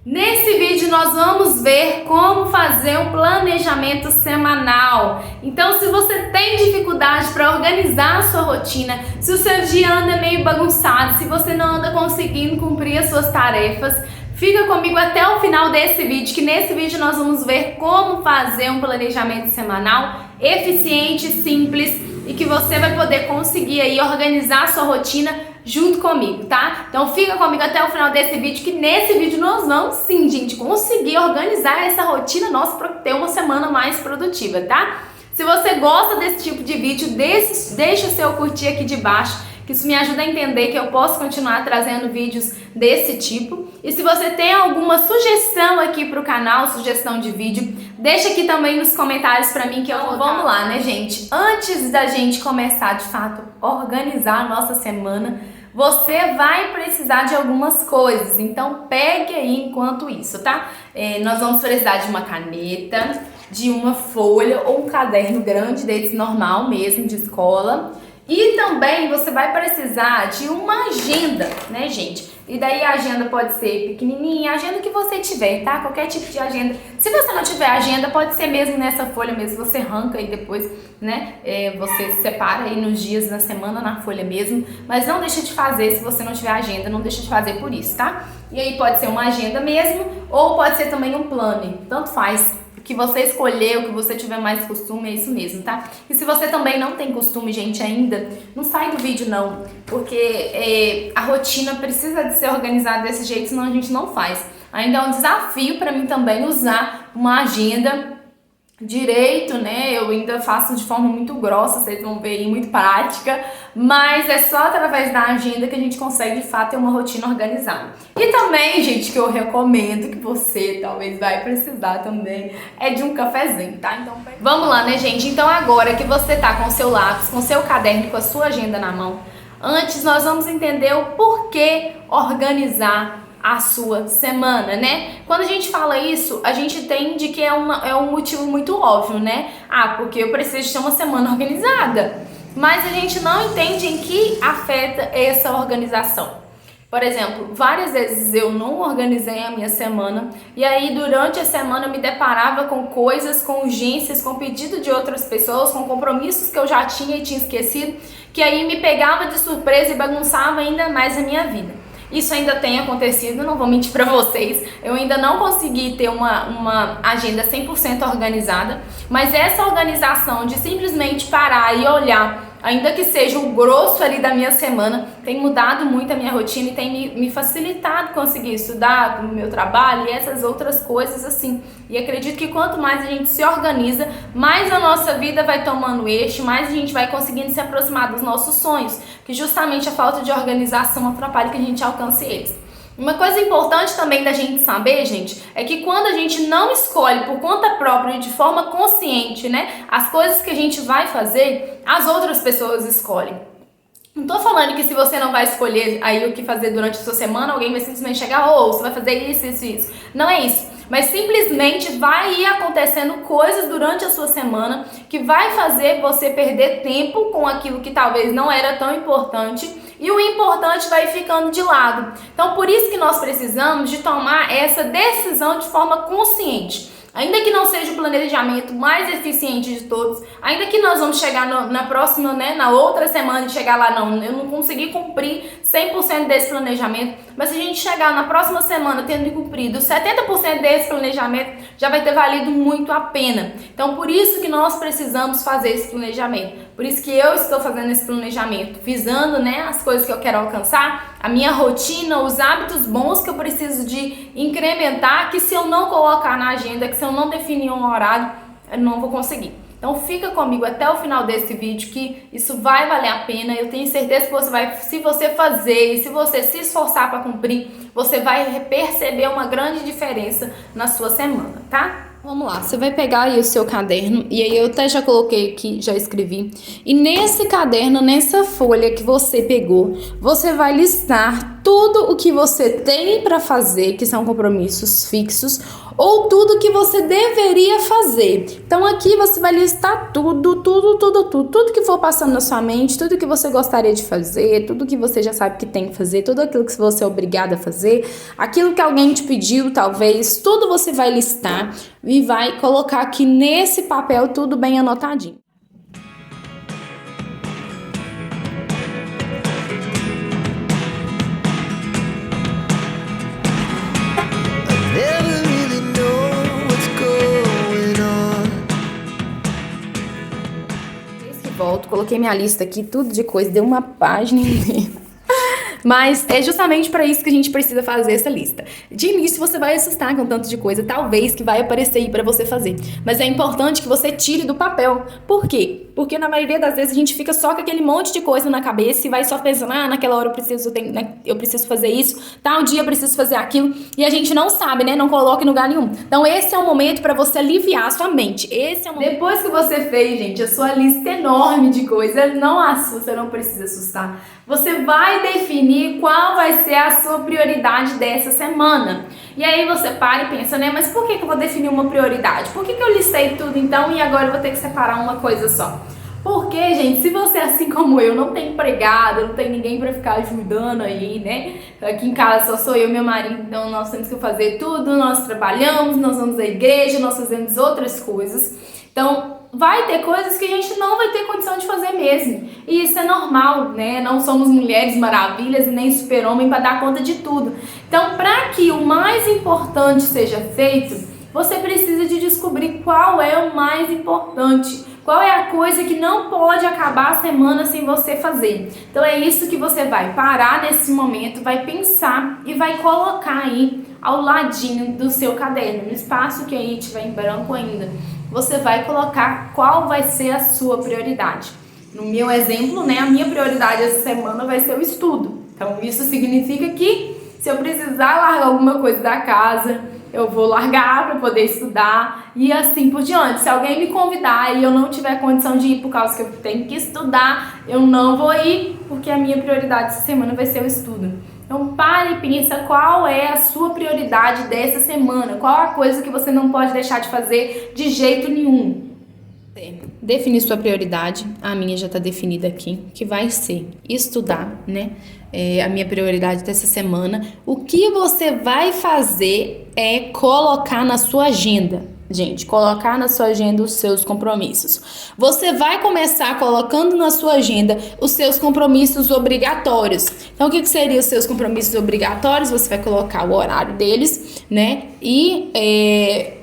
Nesse vídeo nós vamos ver como fazer um planejamento semanal. Então, se você tem dificuldade para organizar a sua rotina, se o seu dia anda meio bagunçado, se você não anda conseguindo cumprir as suas tarefas, fica comigo até o final desse vídeo, que nesse vídeo nós vamos ver como fazer um planejamento semanal eficiente, simples e que você vai poder conseguir aí organizar a sua rotina junto comigo, tá? Então fica comigo até o final desse vídeo, que nesse vídeo nós vamos sim, gente, conseguir organizar essa rotina nossa para ter uma semana mais produtiva, tá? Se você gosta desse tipo de vídeo, deixa o seu curtir aqui de baixo, que isso me ajuda a entender que eu posso continuar trazendo vídeos desse tipo. E se você tem alguma sugestão aqui pro canal, sugestão de vídeo, deixa aqui também nos comentários pra mim que eu vou... Vamos lá, né, gente? Antes da gente começar, de fato, organizar a nossa semana, você vai precisar de algumas coisas. Então, pegue aí enquanto isso, tá? Nós vamos precisar de uma caneta, de uma folha ou um caderno grande desse normal mesmo, de escola. E também você vai precisar de uma agenda, né, gente? E daí a agenda pode ser pequenininha, a agenda que você tiver, tá? Qualquer tipo de agenda. Se você não tiver agenda, pode ser mesmo nessa folha mesmo, você arranca e depois, né, você separa aí nos dias, na semana, na folha mesmo. Mas não deixa de fazer, se você não tiver agenda, não deixa de fazer por isso, tá? E aí pode ser uma agenda mesmo, ou pode ser também um planner, tanto faz. O que você escolher, o que você tiver mais costume, é isso mesmo, tá? E se você também não tem costume, gente, ainda, não sai do vídeo não, porque a rotina precisa de ser organizada desse jeito, senão a gente não faz. Ainda é um desafio para mim também usar uma agenda direito, né? Eu ainda faço de forma muito grossa, vocês vão ver aí, muito prática, mas é só através da agenda que a gente consegue de fato ter uma rotina organizada. E também, gente, que eu recomendo, que você talvez vai precisar também, é de um cafezinho, tá? Então vamos lá, né, gente? Então agora que você tá com o seu lápis, com o seu caderno, com a sua agenda na mão, antes nós vamos entender o porquê organizar a sua semana, né? Quando a gente fala isso, a gente entende que é um motivo muito óbvio, né? Ah, porque eu preciso ter uma semana organizada. Mas a gente não entende em que afeta essa organização. Por exemplo, várias vezes eu não organizei a minha semana e aí durante a semana eu me deparava com coisas, com urgências, com pedido de outras pessoas, com compromissos que eu já tinha e tinha esquecido, que aí me pegava de surpresa e bagunçava ainda mais a minha vida. Isso ainda tem acontecido, não vou mentir pra vocês, eu ainda não consegui ter uma agenda 100% organizada, mas essa organização de simplesmente parar e olhar, ainda que seja o grosso ali da minha semana, tem mudado muito a minha rotina e tem me facilitado conseguir estudar no meu trabalho e essas outras coisas assim. E acredito que quanto mais a gente se organiza, mais a nossa vida vai tomando eixo, mais a gente vai conseguindo se aproximar dos nossos sonhos, que justamente a falta de organização atrapalha que a gente alcance eles. Uma coisa importante também da gente saber, gente, é que quando a gente não escolhe por conta própria e de forma consciente, né, as coisas que a gente vai fazer, as outras pessoas escolhem. Não tô falando que se você não vai escolher aí o que fazer durante a sua semana, alguém vai simplesmente chegar, ou você vai fazer isso, isso, isso. Não é isso. Mas simplesmente vai ir acontecendo coisas durante a sua semana que vai fazer você perder tempo com aquilo que talvez não era tão importante e o importante vai ficando de lado. Então, por isso que nós precisamos de tomar essa decisão de forma consciente. Ainda que não seja o planejamento mais eficiente de todos, ainda que nós vamos chegar na próxima, né, na outra semana e chegar lá, não, eu não consegui cumprir 100% desse planejamento, mas se a gente chegar na próxima semana tendo cumprido 70% desse planejamento, já vai ter valido muito a pena. Então, por isso que nós precisamos fazer esse planejamento, por isso que eu estou fazendo esse planejamento, visando, né, as coisas que eu quero alcançar, a minha rotina, os hábitos bons que eu preciso de incrementar, que se eu não colocar na agenda, que se eu não definir um horário, eu não vou conseguir. Então fica comigo até o final desse vídeo que isso vai valer a pena. Eu tenho certeza que você vai, se você fazer e se você se esforçar para cumprir, você vai perceber uma grande diferença na sua semana, tá? Vamos lá, você vai pegar aí o seu caderno, e aí eu até já coloquei aqui, já escrevi. E nesse caderno, nessa folha que você pegou, você vai listar tudo o que você tem para fazer, que são compromissos fixos, ou tudo que você deveria fazer. Então aqui você vai listar tudo que for passando na sua mente, tudo que você gostaria de fazer, tudo que você já sabe que tem que fazer, tudo aquilo que você é obrigado a fazer, aquilo que alguém te pediu, talvez, tudo você vai listar e vai colocar aqui nesse papel tudo bem anotadinho. Volto, coloquei minha lista aqui, tudo de coisa, deu uma página inteira. Mas é justamente para isso que a gente precisa fazer essa lista. De início você vai assustar com tanto de coisa, talvez, que vai aparecer aí para você fazer. Mas é importante que você tire do papel. Por quê? Porque na maioria das vezes a gente fica só com aquele monte de coisa na cabeça e vai só pensando, naquela hora eu preciso fazer isso, tal dia eu preciso fazer aquilo, e a gente não sabe, né? Não coloca em lugar nenhum. Então esse é o momento para você aliviar a sua mente. Esse é o momento. Depois que você fez, gente, a sua lista enorme de coisas, não assusta, não precisa assustar. Você vai definir qual vai ser a sua prioridade dessa semana. E aí você para e pensa, né? Mas por que eu vou definir uma prioridade? Por que eu listei tudo então e agora eu vou ter que separar uma coisa só? Porque, gente, se você, assim como eu, não tem empregada, não tem ninguém pra ficar ajudando aí, né? Aqui em casa só sou eu e meu marido, então nós temos que fazer tudo, nós trabalhamos, nós vamos à igreja, nós fazemos outras coisas. Então, vai ter coisas que a gente não vai ter condição de fazer mesmo. E isso é normal, né? Não somos mulheres maravilhas e nem super-homem para dar conta de tudo. Então, para que o mais importante seja feito, você precisa de descobrir qual é o mais importante. Qual é a coisa que não pode acabar a semana sem você fazer? Então é isso que você vai parar nesse momento, vai pensar e vai colocar aí ao ladinho do seu caderno, no espaço que aí tiver em branco ainda. Você vai colocar qual vai ser a sua prioridade. No meu exemplo, né, a minha prioridade essa semana vai ser o estudo. Então isso significa que se eu precisar largar alguma coisa da casa, eu vou largar para poder estudar e assim por diante. Se alguém me convidar e eu não tiver condição de ir por causa que eu tenho que estudar, eu não vou ir, porque a minha prioridade essa semana vai ser o estudo. Então pare e pensa qual é a sua prioridade dessa semana, qual a coisa que você não pode deixar de fazer de jeito nenhum. Definir sua prioridade, a minha já está definida aqui, que vai ser estudar, né? A minha prioridade dessa semana. O que você vai fazer é colocar na sua agenda. Gente, colocar na sua agenda os seus compromissos. Você vai começar colocando na sua agenda os seus compromissos obrigatórios. Então, o que seriam os seus compromissos obrigatórios? Você vai colocar o horário deles, né? E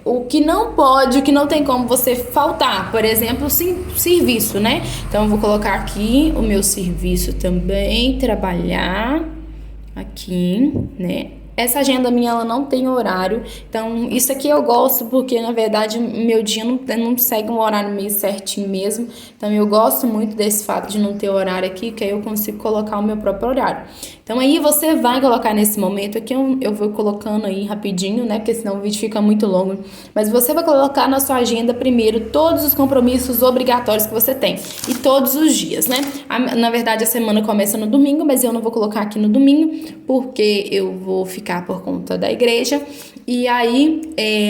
o que não pode, o que não tem como você faltar. Por exemplo, serviço, né? Então, eu vou colocar aqui o meu serviço também, trabalhar aqui, né? Essa agenda minha, ela não tem horário, então isso aqui eu gosto porque, na verdade, meu dia não segue um horário meio certinho mesmo, então eu gosto muito desse fato de não ter horário aqui, que aí eu consigo colocar o meu próprio horário. Então aí você vai colocar nesse momento, aqui eu vou colocando aí rapidinho, né, porque senão o vídeo fica muito longo, mas você vai colocar na sua agenda primeiro todos os compromissos obrigatórios que você tem, e todos os dias, né. Na verdade, a semana começa no domingo, mas eu não vou colocar aqui no domingo, porque eu vou ficar por conta da igreja, e aí,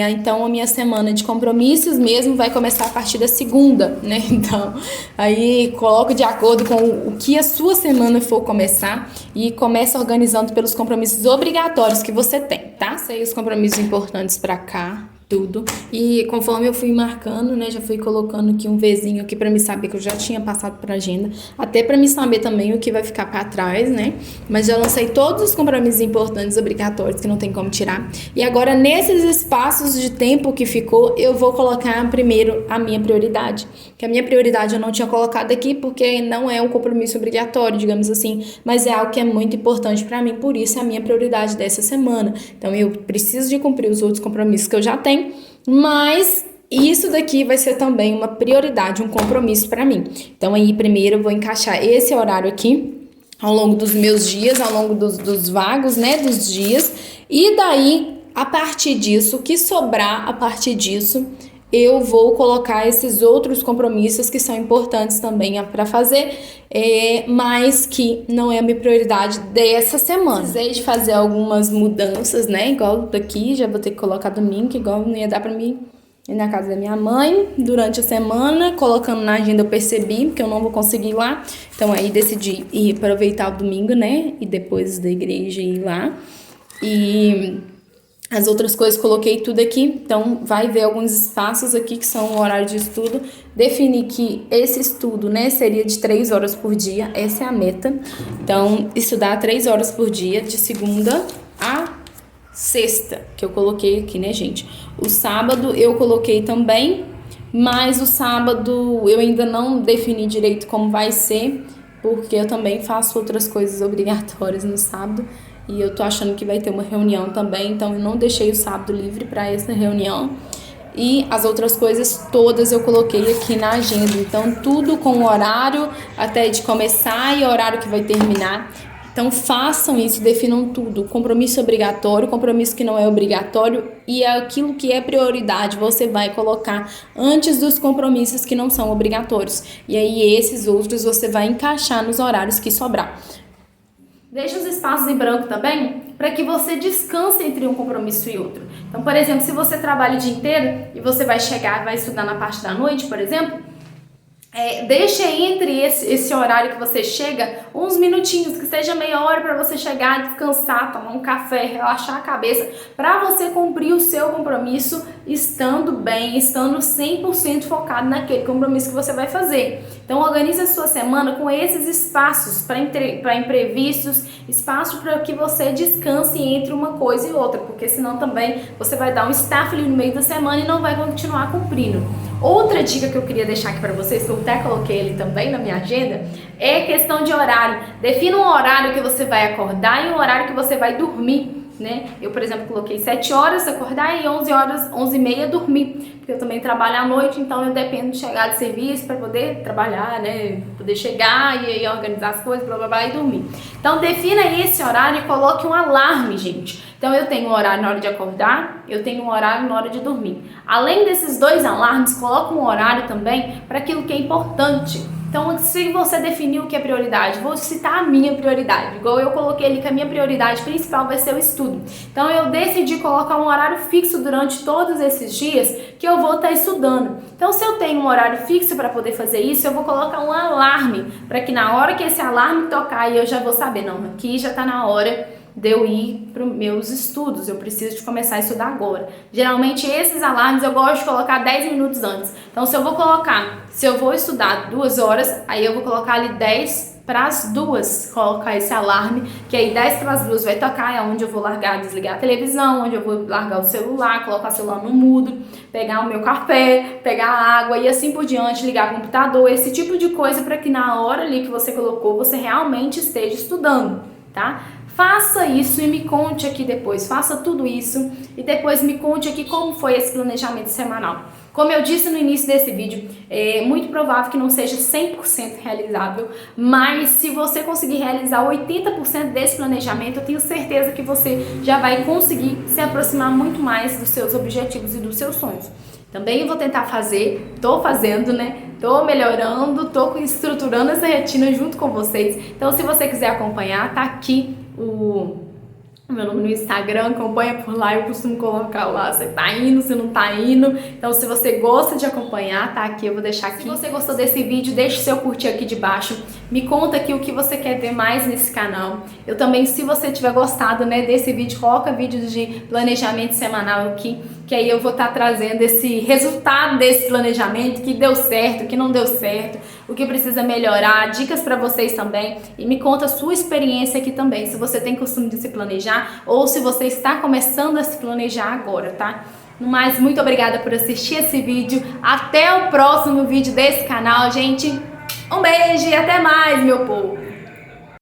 então a minha semana de compromissos mesmo vai começar a partir da segunda, né, então, aí coloco de acordo com o que a sua semana for começar, e começa organizando pelos compromissos obrigatórios que você tem, tá? Sei os compromissos importantes pra cá, tudo. E conforme eu fui marcando, né, já fui colocando aqui um Vzinho aqui pra me saber que eu já tinha passado pra agenda, até pra me saber também o que vai ficar pra trás, né? Mas já lancei todos os compromissos importantes, obrigatórios, que não tem como tirar. E agora, nesses espaços de tempo que ficou, eu vou colocar primeiro a minha prioridade. Que a minha prioridade eu não tinha colocado aqui, porque não é um compromisso obrigatório, digamos assim, mas é algo que é muito importante pra mim, por isso é a minha prioridade dessa semana. Então, eu preciso de cumprir os outros compromissos que eu já tenho, mas isso daqui vai ser também uma prioridade, um compromisso para mim. Então aí primeiro eu vou encaixar esse horário aqui ao longo dos meus dias, ao longo dos vagos, né, dos dias, e daí a partir disso, o que sobrar a partir disso, eu vou colocar esses outros compromissos que são importantes também para fazer, mas que não é a minha prioridade dessa semana. Precisei de fazer algumas mudanças, né? Igual daqui, já vou ter que colocar domingo, igual não ia dar para mim ir na casa da minha mãe durante a semana, colocando na agenda eu percebi que eu não vou conseguir ir lá, então aí decidi ir aproveitar o domingo, né, e depois da igreja ir lá, e as outras coisas coloquei tudo aqui, então vai ver alguns espaços aqui que são o horário de estudo, defini que esse estudo, né, seria de 3 horas por dia, essa é a meta, então estudar 3 horas por dia, de segunda a sexta, que eu coloquei aqui, né, gente? O sábado eu coloquei também, mas o sábado eu ainda não defini direito como vai ser, porque eu também faço outras coisas obrigatórias no sábado e eu tô achando que vai ter uma reunião também, então eu não deixei o sábado livre para essa reunião. E as outras coisas todas eu coloquei aqui na agenda, então tudo com o horário até de começar e o horário que vai terminar. Então façam isso, definam tudo, compromisso obrigatório, compromisso que não é obrigatório e aquilo que é prioridade você vai colocar antes dos compromissos que não são obrigatórios. E aí esses outros você vai encaixar nos horários que sobrar. Deixa os espaços em branco também para que você descanse entre um compromisso e outro. Então, por exemplo, se você trabalha o dia inteiro e você vai chegar, vai estudar na parte da noite, por exemplo, deixa entre esse horário que você chega uns minutinhos, que seja meia hora para você chegar, descansar, tomar um café, relaxar a cabeça, para você cumprir o seu compromisso estando bem, estando 100% focado naquele compromisso que você vai fazer. Então organize a sua semana com esses espaços para imprevistos, espaço para que você descanse entre uma coisa e outra, porque senão também você vai dar um staff ali no meio da semana e não vai continuar cumprindo. Outra dica que eu queria deixar aqui para vocês, que eu até coloquei ele também na minha agenda, é questão de horário. Defina um horário que você vai acordar e um horário que você vai dormir, né? Eu, por exemplo, coloquei 7 horas acordar e 11 horas, 11h30 dormir, porque eu também trabalho à noite, então eu dependo de chegar de serviço para poder trabalhar, né? Poder chegar e organizar as coisas, blá blá blá, e dormir. Então defina esse horário e coloque um alarme, gente. Então eu tenho um horário na hora de acordar, eu tenho um horário na hora de dormir. Além desses 2 alarmes, coloque um horário também para aquilo que é importante. Então, se você definiu o que é prioridade, vou citar a minha prioridade. Igual eu coloquei ali que a minha prioridade principal vai ser o estudo. Então, eu decidi colocar um horário fixo durante todos esses dias que eu vou estar estudando. Então, se eu tenho um horário fixo para poder fazer isso, eu vou colocar um alarme para que na hora que esse alarme tocar, eu já vou saber, não, aqui já está na hora de eu ir para os meus estudos, eu preciso de começar a estudar agora. Geralmente esses alarmes eu gosto de colocar 10 minutos antes. Então se eu vou estudar 2 horas, aí eu vou colocar ali 10 para as 2, colocar esse alarme, que aí 10 para as 2 vai tocar, é onde eu vou largar, desligar a televisão, onde eu vou largar o celular, colocar o celular no mudo, pegar o meu café, pegar a água e assim por diante, ligar o computador, esse tipo de coisa para que na hora ali que você colocou, você realmente esteja estudando, tá? Faça isso e me conte aqui depois, faça tudo isso e depois me conte aqui como foi esse planejamento semanal. Como eu disse no início desse vídeo, é muito provável que não seja 100% realizável, mas se você conseguir realizar 80% desse planejamento, eu tenho certeza que você já vai conseguir se aproximar muito mais dos seus objetivos e dos seus sonhos. Também eu vou tentar fazer, tô fazendo, né? Tô melhorando, tô estruturando essa rotina junto com vocês. Então, se você quiser acompanhar, tá aqui o meu nome no Instagram, acompanha por lá, eu costumo colocar lá se tá indo, se não tá indo. Então, se você gosta de acompanhar, tá aqui, eu vou deixar aqui. Se você gostou desse vídeo, deixa o seu curtir aqui de baixo. Me conta aqui o que você quer ver mais nesse canal. Eu também, se você tiver gostado, né, desse vídeo, coloca vídeos de planejamento semanal aqui, que aí eu vou estar trazendo esse resultado desse planejamento, que deu certo, que não deu certo, o que precisa melhorar, dicas para vocês também, e me conta a sua experiência aqui também, se você tem costume de se planejar ou se você está começando a se planejar agora, tá? No mais, muito obrigada por assistir esse vídeo, até o próximo vídeo desse canal, gente. Um beijo e até mais, meu povo!